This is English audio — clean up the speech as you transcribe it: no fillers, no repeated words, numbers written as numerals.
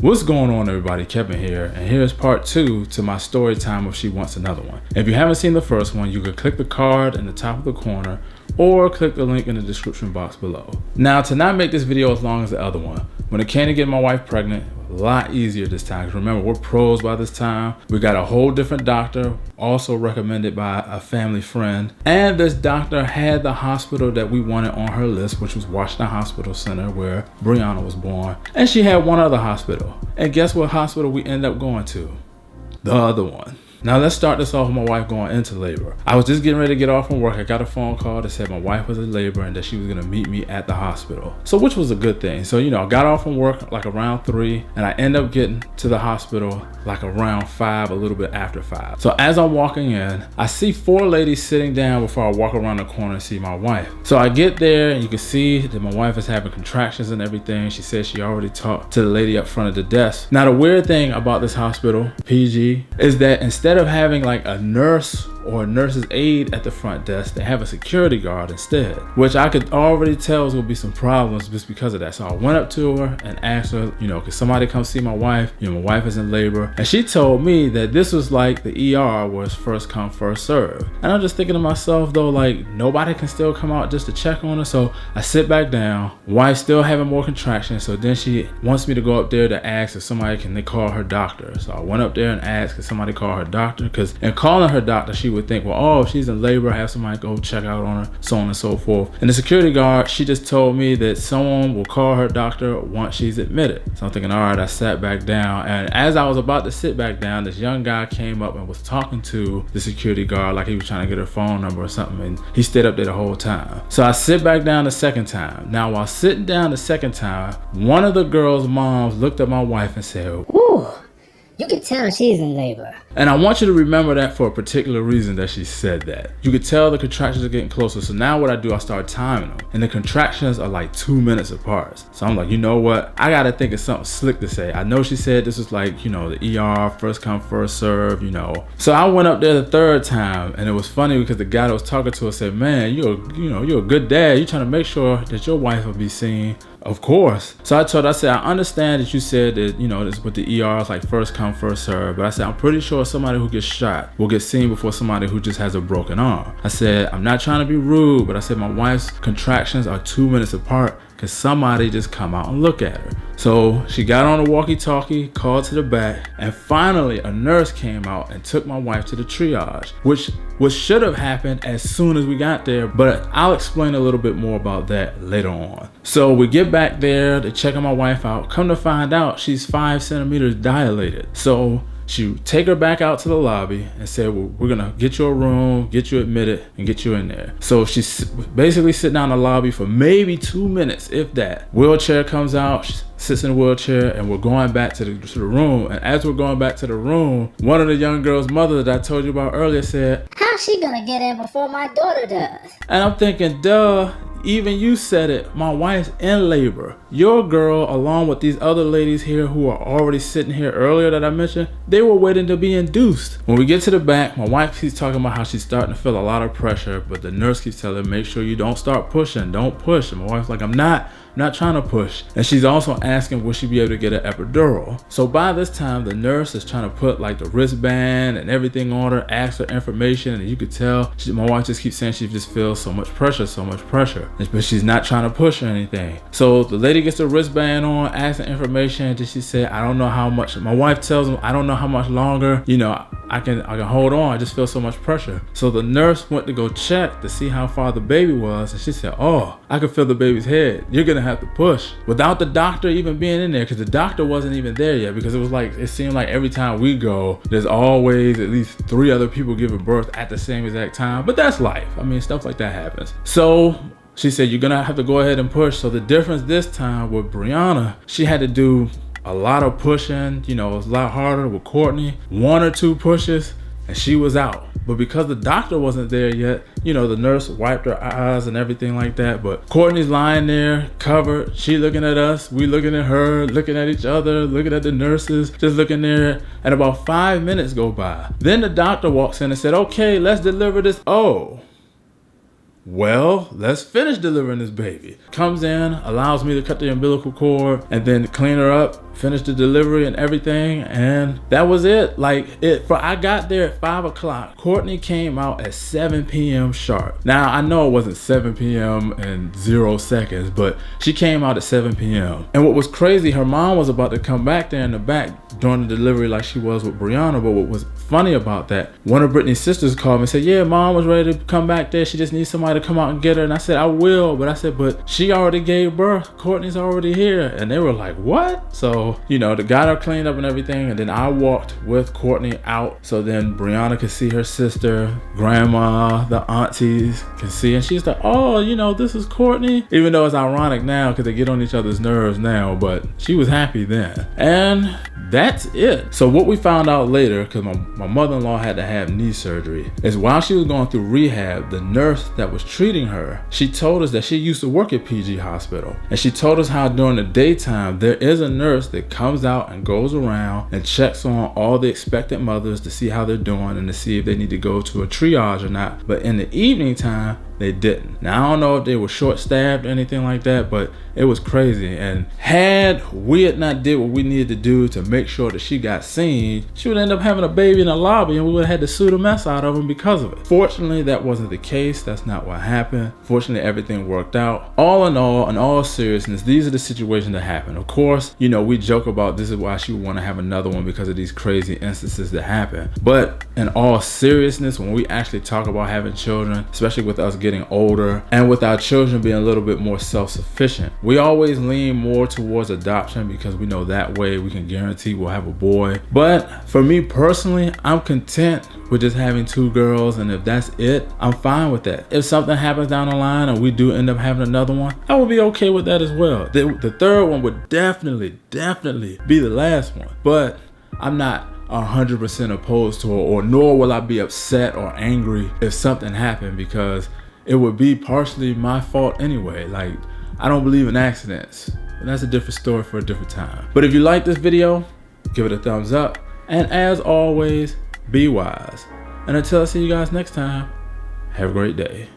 What's going on, everybody? Kevin here, and here's part 2 to my story time if she wants another one. If you haven't seen the first one, you can click the card in the top of the corner or click the link in the description box below. Now, to not make this video as long as the other one, when it came to getting my wife pregnant, a lot easier this time. Because remember, we're pros by this time. We got a whole different doctor, also recommended by a family friend. And this doctor had the hospital that we wanted on her list, which was Washington Hospital Center, where Brianna was born. And she had one other hospital. And guess what hospital we end up going to? The other one. Now let's start this off with my wife going into labor. I was just getting ready to get off from work. I got a phone call that said my wife was in labor and that she was gonna meet me at the hospital. So which was a good thing. So, I got off from work like around 3 and I end up getting to the hospital like around 5, a little bit after 5. So as I'm walking in, I see 4 ladies sitting down before I walk around the corner and see my wife. So I get there and you can see that my wife is having contractions and everything. She said she already talked to the lady up front of the desk. Now the weird thing about this hospital, PG, is that instead of having like a nurse or a nurse's aide at the front desk, they have a security guard instead, which I could already tell was gonna be some problems just because of that. So I went up to her and asked her, could somebody come see my wife? My wife is in labor. And she told me that this was like the ER where it's first come, first serve. And I'm just thinking to myself though, like nobody can still come out just to check on her. So I sit back down, wife still having more contractions. So then she wants me to go up there to ask if somebody can they call her doctor. So I went up there and asked if somebody call her doctor, because in calling her doctor, she would think, well, oh, if she's in labor, have somebody go check out on her, so on and so forth. And the security guard, she just told me that someone will call her doctor once she's admitted. So I'm thinking, all right, I sat back down. And as I was about to sit back down, this young guy came up and was talking to the security guard like he was trying to get her phone number or something. And he stayed up there the whole time. So I sit back down the second time. Now, while sitting down the second time, one of the girls' moms looked at my wife and said, "Ooh, you can tell she's in labor." And I want you to remember that for a particular reason that she said that. You could tell the contractions are getting closer. So now what I do, I start timing them. And the contractions are like 2 minutes apart. So I'm like, you know what? I gotta think of something slick to say. I know she said this was like, the ER, first come, first serve, So I went up there the third time, and it was funny because the guy that was talking to her said, man, you're a good dad. You're trying to make sure that your wife will be seen. Of course. So I told her, I said, I understand that you said that, this with the ER is like first come, first serve. But I said, I'm pretty sure somebody who gets shot will get seen before somebody who just has a broken arm. I said, I'm not trying to be rude, but I said, my wife's contractions are 2 minutes apart. Cause somebody just come out and look at her. So she got on a walkie-talkie, called to the back, and finally a nurse came out and took my wife to the triage, which should have happened as soon as we got there, but I'll explain a little bit more about that later on. So we get back there, they're checking my wife out. Come to find out, she's 5 centimeters dilated. So she take her back out to the lobby and said, well, we're gonna get you a room, get you admitted, and get you in there. So she's basically sitting down in the lobby for maybe 2 minutes, if that. Wheelchair comes out, she sits in the wheelchair, and we're going back to the room. And as we're going back to the room, one of the young girl's mother that I told you about earlier said, "How's she gonna get in before my daughter does?" And I'm thinking, duh. Even you said it, my wife's in labor. Your girl, along with these other ladies here who are already sitting here earlier that I mentioned, they were waiting to be induced. When we get to the back, my wife keeps talking about how she's starting to feel a lot of pressure, but the nurse keeps telling her, make sure you don't start pushing, don't push. And my wife's like, I'm not trying to push. And she's also asking, will she be able to get an epidural? So by this time, the nurse is trying to put like the wristband and everything on her, ask her information, and you could tell, my wife just keeps saying she just feels so much pressure. But she's not trying to push or anything. So the lady gets the wristband on, asks the information, and she said, I don't know how much. My wife tells him, I don't know how much longer, I can hold on. I just feel so much pressure. So the nurse went to go check to see how far the baby was, and she said, oh, I can feel the baby's head. You're gonna have to push. Without the doctor even being in there, because the doctor wasn't even there yet, because it seemed like every time we go, there's always at least 3 other people giving birth at the same exact time. But that's life. I mean, stuff like that happens. So she said, you're gonna have to go ahead and push. So the difference this time with Brianna, she had to do a lot of pushing. It was a lot harder with Kourtney. 1 or 2 pushes and she was out. But because the doctor wasn't there yet, the nurse wiped her eyes and everything like that. But Kourtney's lying there covered. She looking at us, we looking at her, looking at each other, looking at the nurses, just looking there. And about 5 minutes go by. Then the doctor walks in and said, okay, let's deliver this. Oh, well, let's finish delivering this baby. Comes in, allows me to cut the umbilical cord and then clean her up. finished the delivery and everything, and that was it. I got there at 5 o'clock. Kourtney came out at 7 p.m. sharp. Now, I know it wasn't 7 p.m. and 0 seconds, but she came out at 7 p.m. And what was crazy, her mom was about to come back there in the back during the delivery like she was with Brianna, but what was funny about that, one of Brittany's sisters called me and said, yeah, mom was ready to come back there. She just needs somebody to come out and get her. And I said, I will. But I said, but she already gave birth. Kourtney's already here. And they were like, what? So, they got her cleaned up and everything. And then I walked with Kourtney out. So then Brianna could see her sister, grandma, the aunties can see. And she's like, oh, this is Kourtney. Even though it's ironic now because they get on each other's nerves now. But she was happy then. And that's it. So what we found out later, because my mother-in-law had to have knee surgery, is while she was going through rehab, the nurse that was treating her, she told us that she used to work at PG Hospital. And she told us how during the daytime, there is a nurse that comes out and goes around and checks on all the expectant mothers to see how they're doing and to see if they need to go to a triage or not. But in the evening time, they didn't. Now, I don't know if they were short-staffed or anything like that, but it was crazy. And had we had not did what we needed to do to make sure that she got seen, she would end up having a baby in the lobby and we would have had to sue the mess out of him because of it. Fortunately, that wasn't the case. That's not what happened. Fortunately, everything worked out. All in all seriousness, these are the situations that happen. Of course, we joke about this is why she would want to have another one because of these crazy instances that happen. But in all seriousness, when we actually talk about having children, especially with us getting older and with our children being a little bit more self-sufficient, we always lean more towards adoption because we know that way we can guarantee we'll have a boy. But for me personally, I'm content with just having 2 girls, and if that's it, I'm fine with that. If something happens down the line and we do end up having another one, I would be okay with that as well. The third one would definitely be the last one, but I'm not 100% opposed to it, or nor will I be upset or angry if something happened, because it would be partially my fault anyway. I don't believe in accidents, and that's a different story for a different time. But if you like this video, give it a thumbs up, and as always, be wise. And until I see you guys next time, have a great day.